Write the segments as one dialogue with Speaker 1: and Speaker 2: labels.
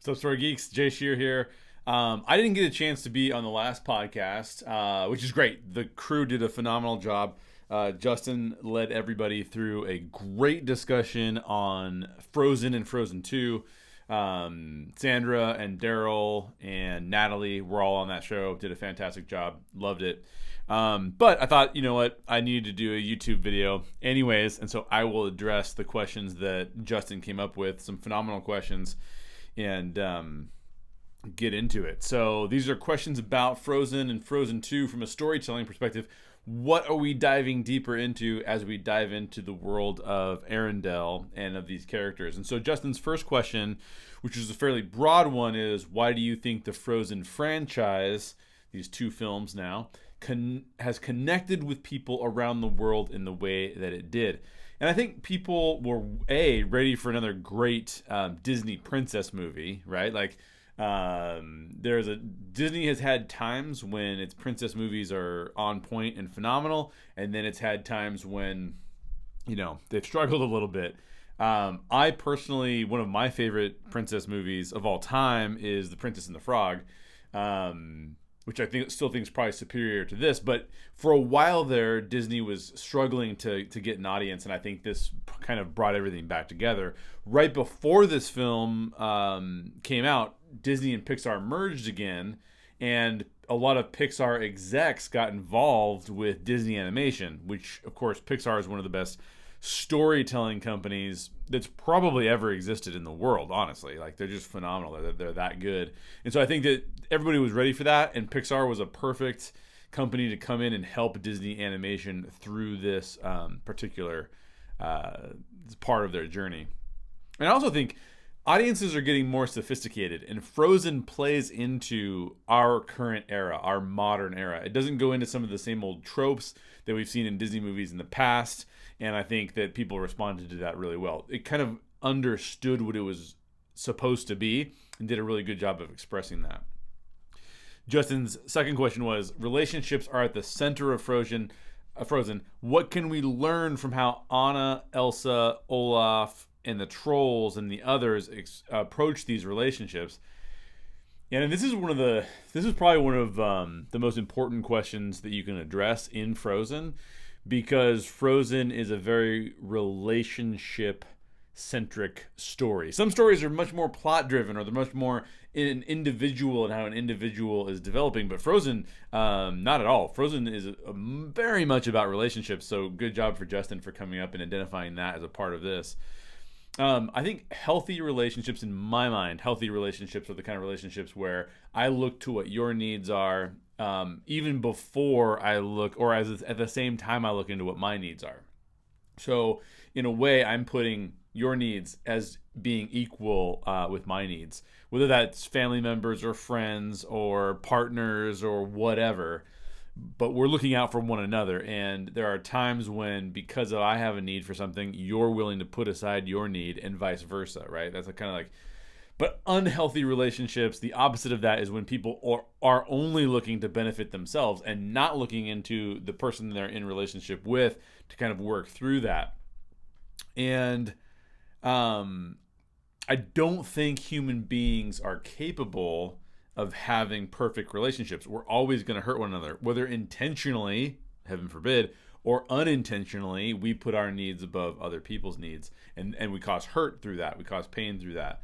Speaker 1: What's up, Story Geeks? Jay Shear here. I didn't get a chance to be on the last podcast, which is great. The crew did a phenomenal job. Justin led everybody through a great discussion on Frozen and Frozen 2. Sandra and Daryl and Natalie were all on that show. Did a fantastic job. Loved it. But I thought, you know what? I needed to do a YouTube video anyways. And so I will address the questions that Justin came up with. Some phenomenal questions. And get into it. So these are questions about Frozen and Frozen 2 from a storytelling perspective. What are we diving deeper into as we dive into the world of Arendelle and of these characters? And so Justin's first question, which is a fairly broad one, is why do you think the Frozen franchise, these two films now, has connected with people around the world in the way that it did? And I think people were ready for another great Disney princess movie, right? Like Disney has had times when its princess movies are on point and phenomenal, and then it's had times when, you know, they've struggled a little bit. I personally, one of my favorite princess movies of all time is The Princess and the Frog. Which I still think is probably superior to this. But for a while there, Disney was struggling to get an audience, and I think this kind of brought everything back together. Right before this film came out, Disney and Pixar merged again, and a lot of Pixar execs got involved with Disney Animation, which, of course, Pixar is one of the best storytelling companies that's probably ever existed in the world, honestly. Like, they're just phenomenal. They're that good. And so I think that everybody was ready for that, and Pixar was a perfect company to come in and help Disney Animation through this particular part of their journey. And I also think audiences are getting more sophisticated, and Frozen plays into our current era, our modern era. It doesn't go into some of the same old tropes that we've seen in Disney movies in the past, and I think that people responded to that really well. It kind of understood what it was supposed to be and did a really good job of expressing that. Justin's second question was, relationships are at the center of Frozen. What can we learn from how Anna, Elsa, Olaf, and the trolls and the others approach these relationships? And this is probably one of the most important questions that you can address in Frozen, because Frozen is a very relationship-centric story. Some stories are much more plot-driven, or they're much more an individual and how an individual is developing. But Frozen, not at all. Frozen is very much about relationships. So good job for Justin for coming up and identifying that as a part of this. I think healthy relationships, in my mind, healthy relationships are the kind of relationships where I look to what your needs are, even before I look, or at the same time I look into what my needs are. So in a way, I'm putting your needs as being equal with my needs, whether that's family members or friends or partners or whatever. But we're looking out for one another, and there are times when, because I have a need for something, you're willing to put aside your need, and vice versa, right? That's kind of like, but unhealthy relationships, the opposite of that is when people are only looking to benefit themselves and not looking into the person they're in relationship with to kind of work through that. And I don't think human beings are capable of having perfect relationships. We're always going to hurt one another, whether intentionally, heaven forbid, or unintentionally. We put our needs above other people's needs, and we cause hurt through that. We cause pain through that.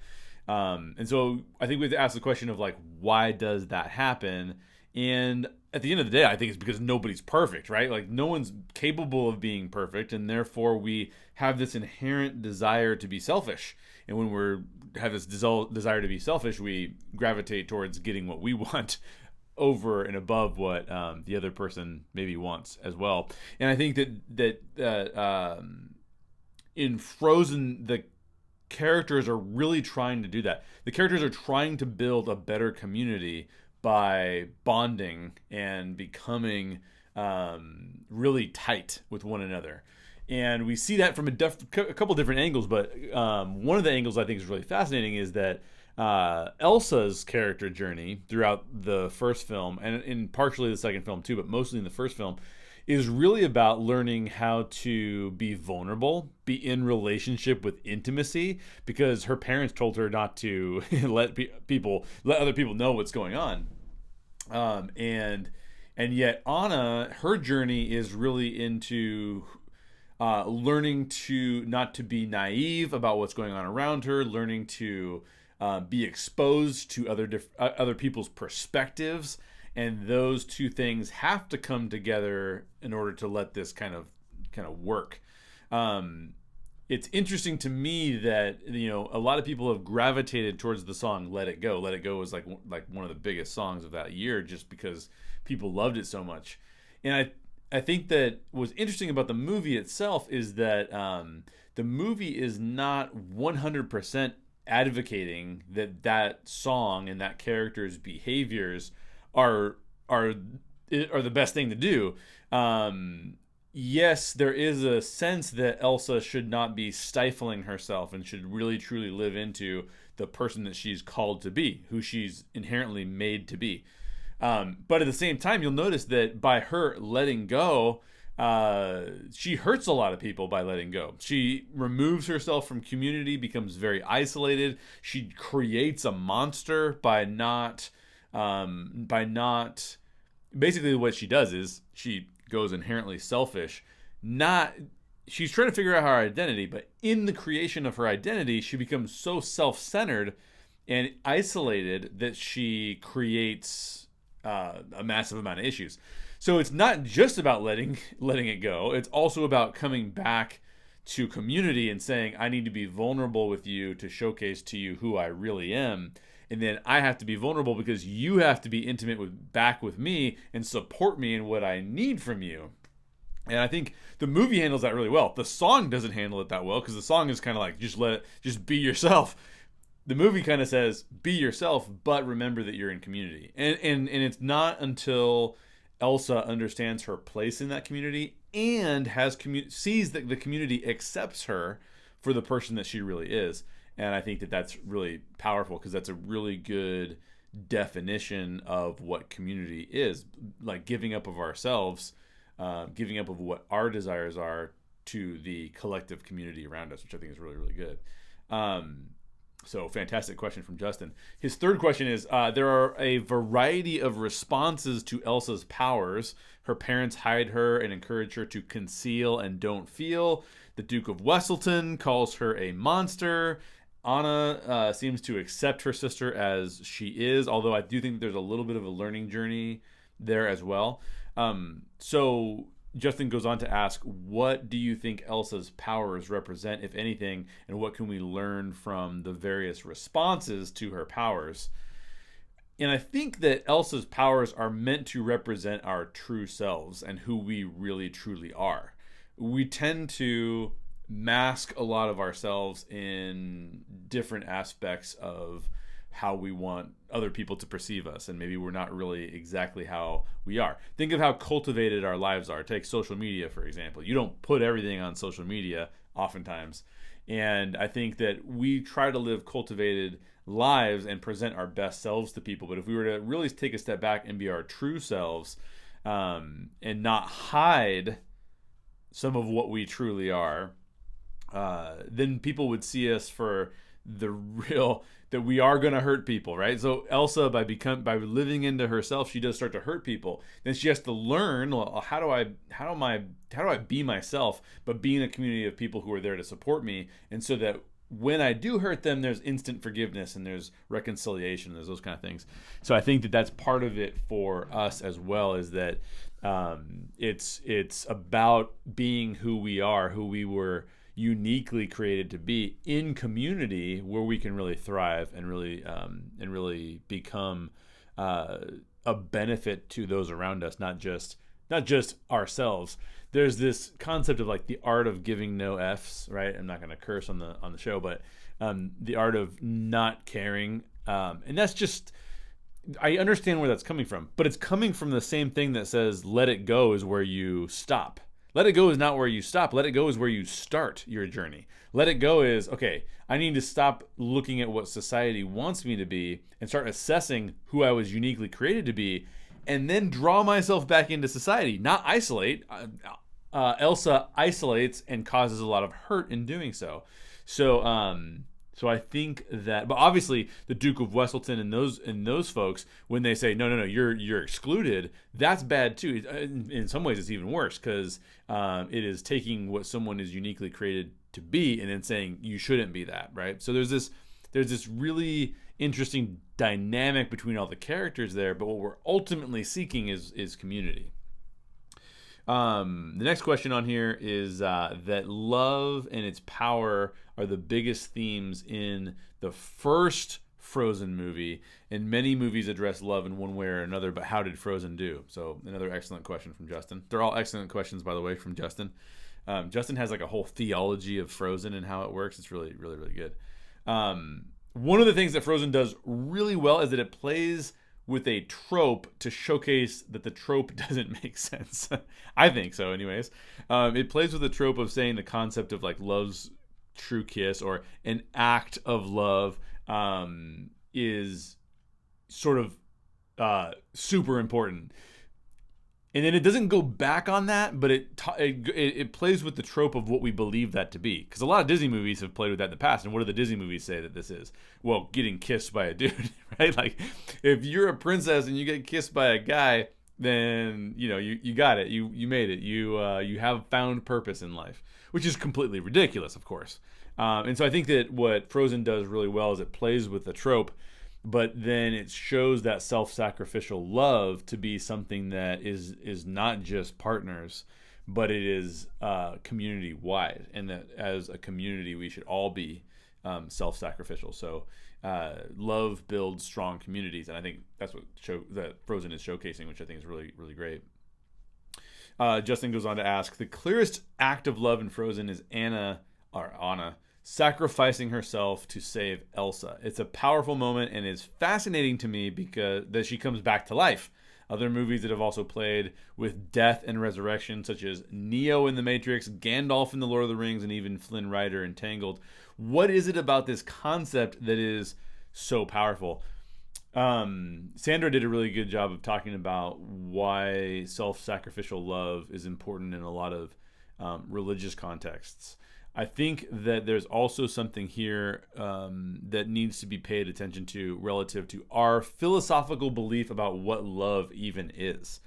Speaker 1: And so I think we have to ask the question of, like, why does that happen? And at the end of the day, I think it's because nobody's perfect, right? Like, no one's capable of being perfect, and therefore we have this inherent desire to be selfish. And when we have this desire to be selfish, we gravitate towards getting what we want over and above what the other person maybe wants as well. And I think that in Frozen, the characters are really trying to do that. The characters are trying to build a better community by bonding and becoming really tight with one another. And we see that from a couple different angles, but one of the angles I think is really fascinating is that Elsa's character journey throughout the first film, and partially the second film too, but mostly in the first film, is really about learning how to be vulnerable, be in relationship with intimacy, because her parents told her not to let other people know what's going on. And yet Anna, her journey is really into learning to not to be naive about what's going on around her, learning to be exposed to other people's perspectives, and those two things have to come together in order to let this kind of work. It's interesting to me that a lot of people have gravitated towards the song "Let It Go." "Let It Go" was like one of the biggest songs of that year, just because people loved it so much. And I think that what's interesting about the movie itself is that the movie is not 100% advocating that song and that character's behaviors are the best thing to do. Yes, there is a sense that Elsa should not be stifling herself and should really truly live into the person that she's called to be, who she's inherently made to be. But at the same time, you'll notice that by her letting go, she hurts a lot of people by letting go. She removes herself from community, becomes very isolated. She creates a monster by not basically what she does is she goes inherently selfish. She's trying to figure out her identity, but in the creation of her identity, she becomes so self-centered and isolated that she creates a massive amount of issues. So it's not just about letting it go. It's also about coming back to community and saying, I need to be vulnerable with you to showcase to you who I really am. And then I have to be vulnerable because you have to be intimate back with me and support me in what I need from you. And I think the movie handles that really well. The song doesn't handle it that well, because the song is kind of like, just be yourself. The movie kind of says, be yourself, but remember that you're in community. And it's not until Elsa understands her place in that community and sees that the community accepts her for the person that she really is. And I think that that's really powerful, because that's a really good definition of what community is. Like giving up of ourselves, giving up of what our desires are to the collective community around us, which I think is really, really good. So fantastic question from Justin. His third question is, there are a variety of responses to Elsa's powers. Her parents hide her and encourage her to conceal and don't feel. The Duke of Wesselton calls her a monster. Anna seems to accept her sister as she is, although I do think there's a little bit of a learning journey there as well. So Justin goes on to ask, what do you think Elsa's powers represent, if anything, and what can we learn from the various responses to her powers? And I think that Elsa's powers are meant to represent our true selves and who we really truly are. We tend to mask a lot of ourselves in different aspects of how we want other people to perceive us, and maybe we're not really exactly how we are. Think of how cultivated our lives are. Take social media, for example. You don't put everything on social media oftentimes, and I think that we try to live cultivated lives and present our best selves to people. But if we were to really take a step back and be our true selves, and not hide some of what we truly are, then people would see us for the real, that we are going to hurt people, right? So Elsa, by living into herself, she does start to hurt people. Then she has to learn, well, how do I be myself, but be in a community of people who are there to support me, and so that when I do hurt them, there's instant forgiveness and there's reconciliation and there's those kind of things. So I think that that's part of it for us as well, is that it's about being who we are, who we were uniquely created to be in community, where we can really thrive and really become a benefit to those around us, not just ourselves. There's this concept of like the art of giving no F's, right? I'm not going to curse on the show, but the art of not caring, and that's just, I understand where that's coming from, but it's coming from the same thing that says let it go is where you stop. Let it go is not where you stop. Let it go is where you start your journey. Let it go is, okay, I need to stop looking at what society wants me to be and start assessing who I was uniquely created to be, and then draw myself back into society, not isolate. Elsa isolates and causes a lot of hurt in doing so. So I think that, but obviously the Duke of Wesselton and those folks, when they say no, you're excluded, that's bad too. In some ways, it's even worse because it is taking what someone is uniquely created to be and then saying you shouldn't be that, right? So there's this really interesting dynamic between all the characters there. But what we're ultimately seeking is community. The next question on here is that love and its power are the biggest themes in the first Frozen movie, and many movies address love in one way or another, but how did Frozen do? So another excellent question from Justin. They're all excellent questions, by the way, from Justin. Justin has like a whole theology of Frozen and how it works. It's really, really, really good. One of the things that Frozen does really well is that it plays with a trope to showcase that the trope doesn't make sense. I think so, anyways. It plays with the trope of saying the concept of like love's true kiss or an act of love is sort of super important. And then it doesn't go back on that, but it plays with the trope of what we believe that to be. Because a lot of Disney movies have played with that in the past. And what do the Disney movies say that this is? Well, getting kissed by a dude, right? Like, if you're a princess and you get kissed by a guy, then you got it. You made it. You have found purpose in life, which is completely ridiculous, of course. And so I think that what Frozen does really well is it plays with the trope, but then it shows that self-sacrificial love to be something that is not just partners, but it is community-wide, and that as a community we should all be self-sacrificial. So love builds strong communities, and I think that's what that Frozen is showcasing, which I think is really, really great. Justin goes on to ask, the clearest act of love in Frozen is Anna sacrificing herself to save Elsa. It's a powerful moment and is fascinating to me because that she comes back to life. Other movies that have also played with death and resurrection, such as Neo in The Matrix, Gandalf in The Lord of the Rings, and even Flynn Rider in Tangled. What is it about this concept that is so powerful? Sandra did a really good job of talking about why self-sacrificial love is important in a lot of religious contexts. I think that there's also something here that needs to be paid attention to relative to our philosophical belief about what love even is.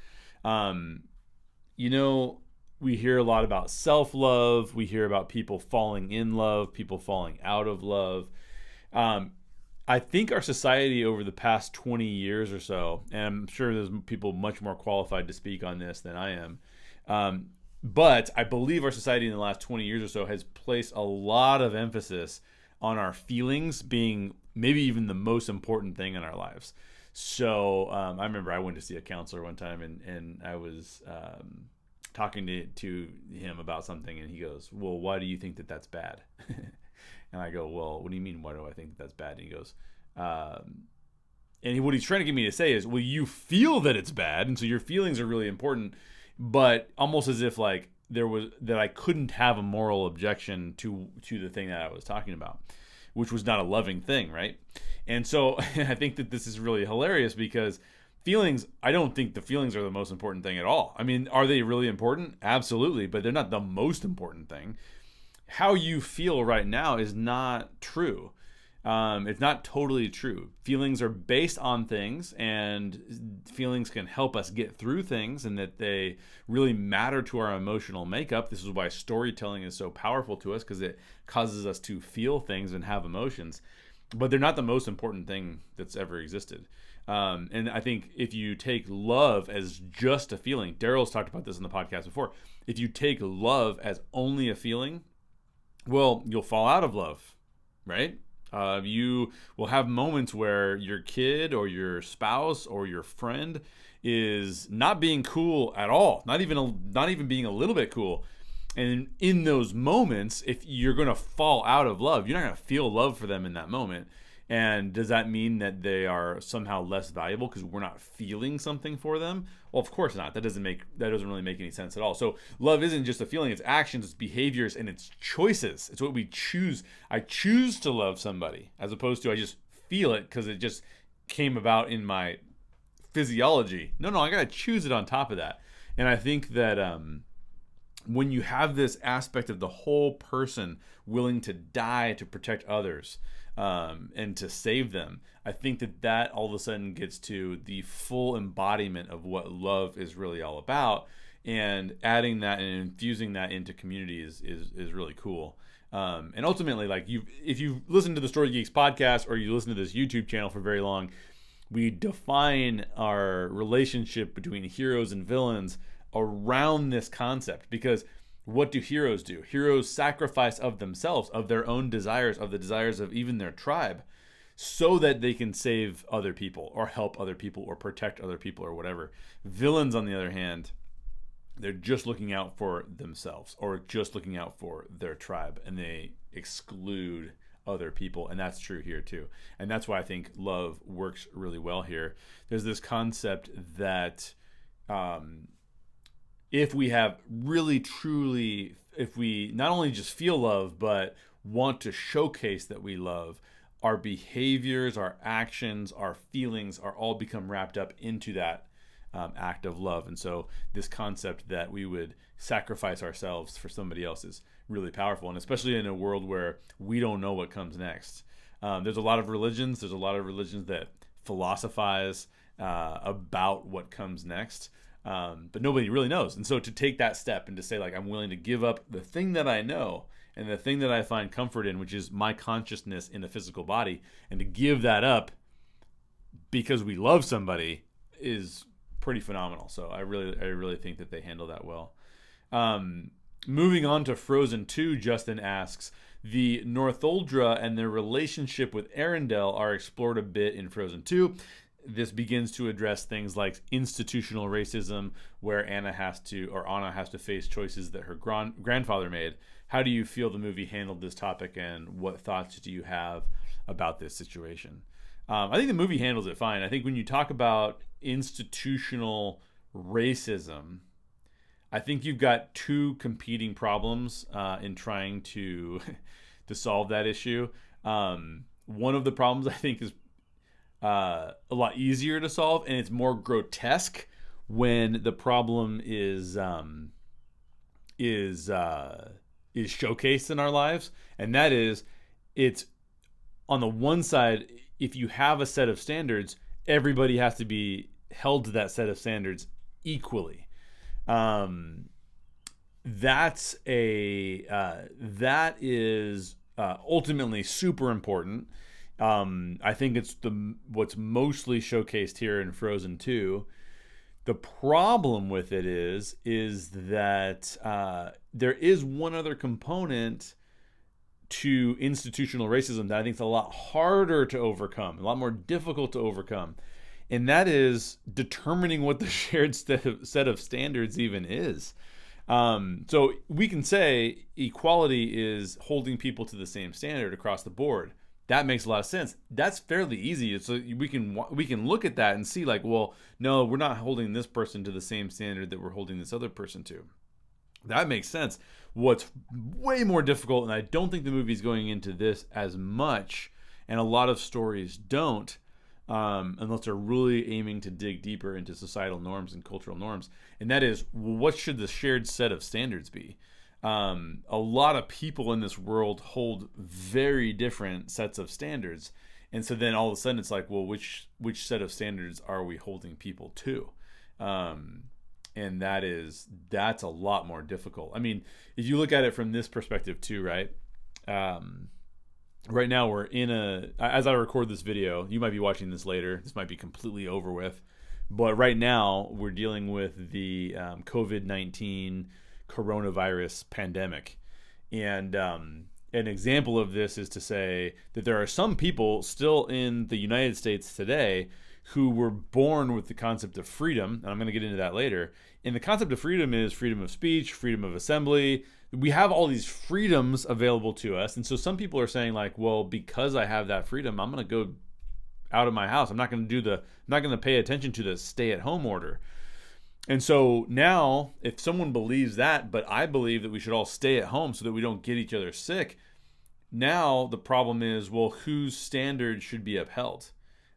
Speaker 1: We hear a lot about self-love. We hear about people falling in love, people falling out of love. I think our society over the past 20 years or so, and I'm sure there's people much more qualified to speak on this than I am, but I believe our society in the last 20 years or so has placed a lot of emphasis on our feelings being maybe even the most important thing in our lives. So I remember I went to see a counselor one time, and I was talking to him about something, and he goes, well, why do you think that that's bad? And I go, well, what do you mean, why do I think that's bad? And he goes, what he's trying to get me to say is, well, you feel that it's bad, and so your feelings are really important, but almost as if like that I couldn't have a moral objection to the thing that I was talking about, which was not a loving thing, right? And so I think that this is really hilarious because feelings, I don't think the feelings are the most important thing at all. I mean, are they really important? Absolutely, but they're not the most important thing. How you feel right now is not true. It's not totally true. Feelings are based on things, and feelings can help us get through things, and that they really matter to our emotional makeup. This is why storytelling is so powerful to us, because it causes us to feel things and have emotions. But they're not the most important thing that's ever existed. And I think if you take love as just a feeling, Daryl's talked about this in the podcast before. If you take love as only a feeling, well, you'll fall out of love, right? You will have moments where your kid or your spouse or your friend is not being cool at all, not even being a little bit cool. And in those moments, if you're going to fall out of love, you're not going to feel love for them in that moment. And does that mean that they are somehow less valuable because we're not feeling something for them? Well, of course not. That doesn't really make any sense at all. So love isn't just a feeling, it's actions, it's behaviors, and it's choices. It's what we choose. I choose to love somebody as opposed to I just feel it because it just came about in my physiology. No, I gotta choose it on top of that. And I think that when you have this aspect of the whole person willing to die to protect others, and to save them, I think that all of a sudden gets to the full embodiment of what love is really all about. And adding that and infusing that into community is really cool. And ultimately, like, if you listen to the Story Geeks podcast or you listen to this YouTube channel for very long, we define our relationship between heroes and villains around this concept. Because what do? Heroes sacrifice of themselves, of their own desires, of the desires of even their tribe, so that they can save other people or help other people or protect other people or whatever. Villains, on the other hand, they're just looking out for themselves or just looking out for their tribe, and they exclude other people. And that's true here too. And that's why I think love works really well here. There's this concept that if we have really truly, if we not only just feel love, but want to showcase that we love, our behaviors, our actions, our feelings are all become wrapped up into that act of love. And so this concept that we would sacrifice ourselves for somebody else is really powerful. And especially in a world where we don't know what comes next. There's a lot of religions that philosophize about what comes next. But nobody really knows. And so to take that step and to say, like, I'm willing to give up the thing that I know and the thing that I find comfort in, which is my consciousness in a physical body, and to give that up because we love somebody is pretty phenomenal. So I really think that they handle that well. Moving on to Frozen 2, Justin asks, the Northuldra and their relationship with Arendelle are explored a bit in Frozen 2. This begins to address things like institutional racism, where Anna has to face choices that her grandfather made. How do you feel the movie handled this topic, and what thoughts do you have about this situation? I think the movie handles it fine. I think when you talk about institutional racism, I think you've got two competing problems in trying to solve that issue. One of the problems I think is a lot easier to solve, and it's more grotesque when the problem is showcased in our lives. And that is, it's on the one side, if you have a set of standards, everybody has to be held to that set of standards equally. That is ultimately super important. I think it's what's mostly showcased here in Frozen 2. The problem with it is that there is one other component to institutional racism that I think is a lot harder to overcome, a lot more difficult to overcome. And that is determining what the shared set of standards even is. So we can say equality is holding people to the same standard across the board. That makes a lot of sense. That's fairly easy. So we can look at that and see, like, well, no, we're not holding this person to the same standard that we're holding this other person to. That makes sense. What's way more difficult, and I don't think the movie's going into this as much, and a lot of stories don't, unless they're really aiming to dig deeper into societal norms and cultural norms, and that is, what should the shared set of standards be? A lot of people in this world hold very different sets of standards, and so then all of a sudden it's like, well, which set of standards are we holding people to? And that's a lot more difficult. I mean, if you look at it from this perspective too, right? Right now we're as I record this video, you might be watching this later, this might be completely over with, but right now we're dealing with the COVID-19 coronavirus pandemic. And an example of this is to say that there are some people still in the United States today who were born with the concept of freedom, and I'm going to get into that later. And the concept of freedom is freedom of speech, freedom of assembly. We have all these freedoms available to us, and so some people are saying, like, well, because I have that freedom, I'm going to go out of my house. I'm not going to pay attention to the stay-at-home order. And so now, if someone believes that, but I believe that we should all stay at home so that we don't get each other sick, now the problem is, well, whose standard should be upheld?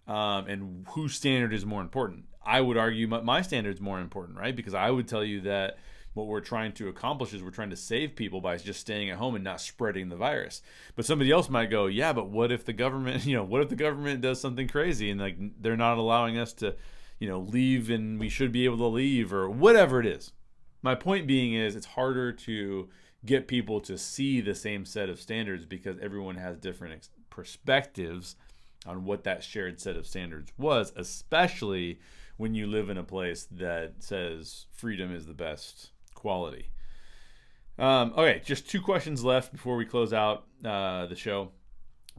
Speaker 1: And whose standard is more important? I would argue my standard's more important, right? Because I would tell you that what we're trying to accomplish is we're trying to save people by just staying at home and not spreading the virus. But somebody else might go, yeah, but what if the government, what if the government does something crazy and like they're not allowing us to, leave, and we should be able to leave, or whatever it is. My point being is it's harder to get people to see the same set of standards because everyone has different perspectives on what that shared set of standards was, especially when you live in a place that says freedom is the best quality. Okay, just 2 questions left before we close out the show.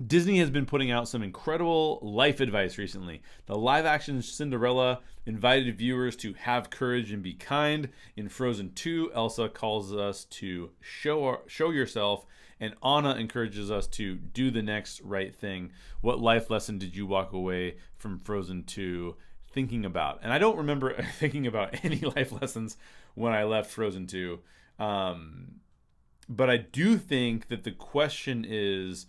Speaker 1: Disney has been putting out some incredible life advice recently. The live-action Cinderella invited viewers to have courage and be kind. In Frozen 2, Elsa calls us to show yourself, and Anna encourages us to do the next right thing. What life lesson did you walk away from Frozen 2 thinking about? And I don't remember thinking about any life lessons when I left Frozen 2. But I do think that the question is,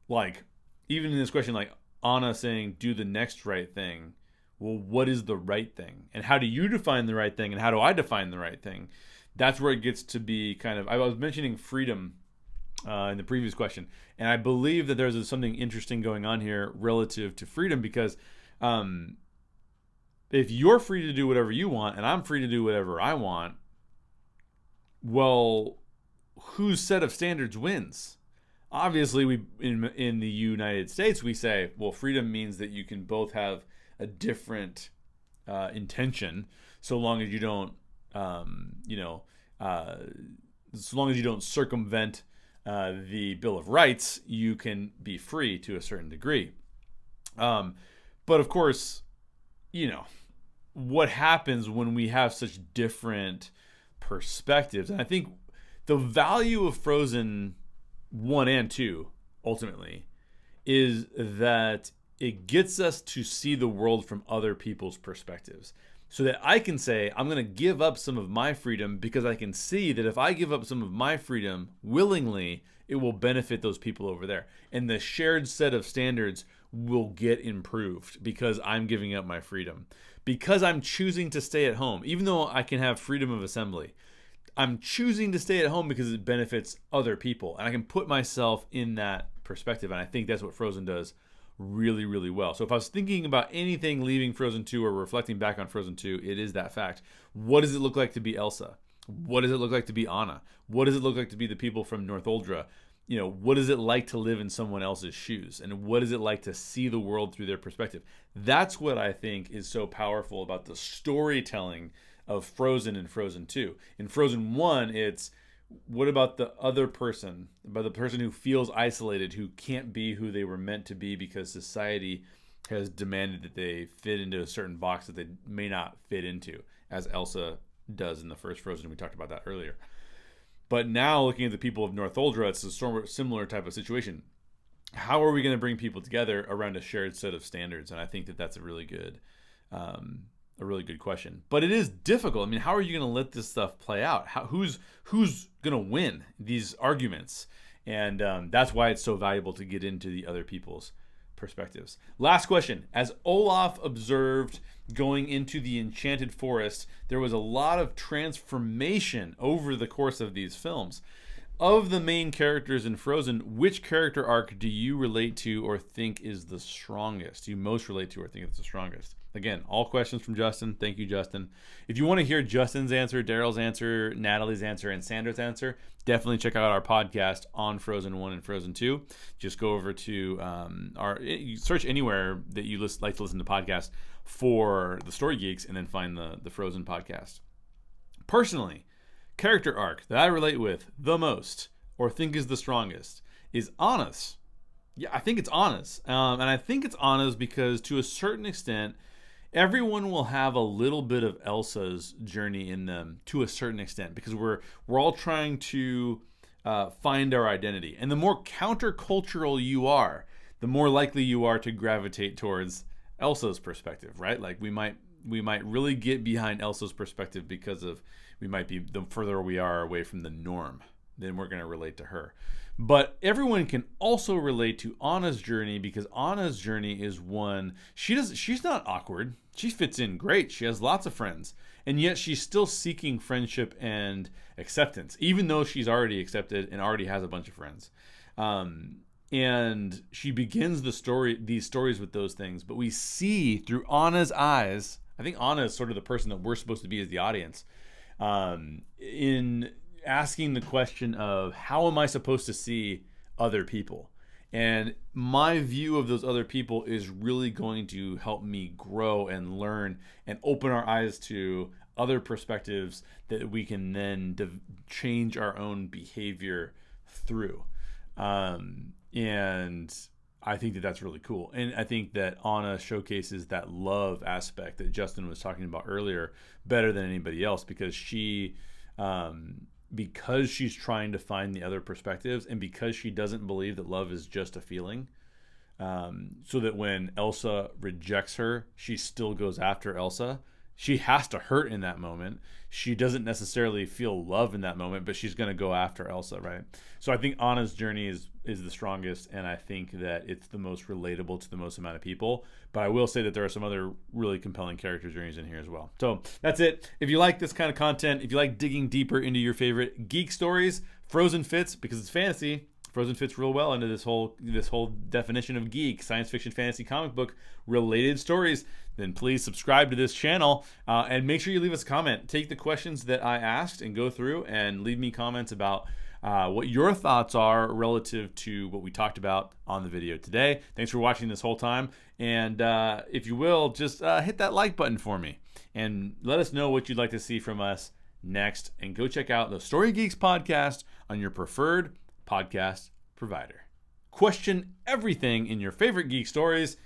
Speaker 1: like, even in this question, like Anna saying, do the next right thing. Well, what is the right thing? And how do you define the right thing? And how do I define the right thing? That's where it gets to be kind of, I was mentioning freedom in the previous question. And I believe that there's something interesting going on here relative to freedom, because if you're free to do whatever you want and I'm free to do whatever I want, well, whose set of standards wins? Obviously, we in the United States, we say, well, freedom means that you can both have a different intention, so long as you don't, so long as you don't circumvent the Bill of Rights, you can be free to a certain degree. But of course, what happens when we have such different perspectives? And I think the value of Frozen 1 and 2 ultimately is that it gets us to see the world from other people's perspectives, so that I can say I'm going to give up some of my freedom because I can see that if I give up some of my freedom willingly, it will benefit those people over there, and the shared set of standards will get improved because I'm giving up my freedom, because I'm choosing to stay at home. Even though I can have freedom of assembly, I'm choosing to stay at home because it benefits other people, and I can put myself in that perspective. And I think that's what Frozen does really, really well. So if I was thinking about anything leaving Frozen 2 or reflecting back on Frozen 2, it is that fact. What does it look like to be Elsa? What does it look like to be Anna? What does it look like to be the people from North Uldra? What is it like to live in someone else's shoes? And what is it like to see the world through their perspective? That's what I think is so powerful about the storytelling of Frozen and Frozen 2. In Frozen 1, it's what about the other person, about the person who feels isolated, who can't be who they were meant to be because society has demanded that they fit into a certain box that they may not fit into, as Elsa does in the first Frozen. We talked about that earlier. But now looking at the people of North Uldra, it's a similar type of situation. How are we going to bring people together around a shared set of standards? And I think that that's a really good question. But it is difficult. I mean, how are you going to let this stuff play out? Who's going to win these arguments? And that's why it's so valuable to get into the other people's perspectives. Last question. As Olaf observed going into the enchanted forest, there was a lot of transformation over the course of these films. Of the main characters in Frozen, which character arc do you relate to or think is the strongest? Do you most relate to or think it's the strongest? Again, all questions from Justin. Thank you, Justin. If you want to hear Justin's answer, Daryl's answer, Natalie's answer, and Sandra's answer, definitely check out our podcast on Frozen 1 and Frozen 2. Just go over to search anywhere that you like to listen to podcasts for the Story Geeks, and then find the Frozen podcast. Personally, character arc that I relate with the most or think is the strongest is Anna's. Yeah, I think it's Anna's. And I think it's Anna's because to a certain extent, everyone will have a little bit of Elsa's journey in them to a certain extent, because we're all trying to find our identity. And the more countercultural you are, the more likely you are to gravitate towards Elsa's perspective, right? Like we might really get behind Elsa's perspective because of we might be the further we are away from the norm, then we're going to relate to her. But everyone can also relate to Anna's journey, because Anna's journey is one, she's not awkward. She fits in great. She has lots of friends. And yet she's still seeking friendship and acceptance, even though she's already accepted and already has a bunch of friends. And she begins these stories with those things. But we see through Anna's eyes, I think Anna is sort of the person that we're supposed to be as the audience, in asking the question of, how am I supposed to see other people? And my view of those other people is really going to help me grow and learn and open our eyes to other perspectives that we can then change our own behavior through. And I think that that's really cool. And I think that Anna showcases that love aspect that Justin was talking about earlier better than anybody else, because she's trying to find the other perspectives, and because she doesn't believe that love is just a feeling, so that when Elsa rejects her, she still goes after Elsa. She has to hurt in that moment. She doesn't necessarily feel love in that moment, but she's going to go after Elsa, right? So I think Anna's journey is the strongest, and I think that it's the most relatable to the most amount of people. But I will say that there are some other really compelling character journeys in here as well. So that's it. If you like this kind of content, if you like digging deeper into your favorite geek stories, Frozen fits because it's fantasy. Frozen fits real well into this whole definition of geek, science fiction, fantasy, comic book related stories. Then please subscribe to this channel, and make sure you leave us a comment. Take the questions that I asked and go through and leave me comments about what your thoughts are relative to what we talked about on the video today. Thanks for watching this whole time. And if you will, just hit that like button for me and let us know what you'd like to see from us next. And go check out the Story Geeks podcast on your preferred podcast provider. Question everything in your favorite geek stories,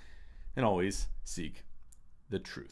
Speaker 1: and always seek the truth.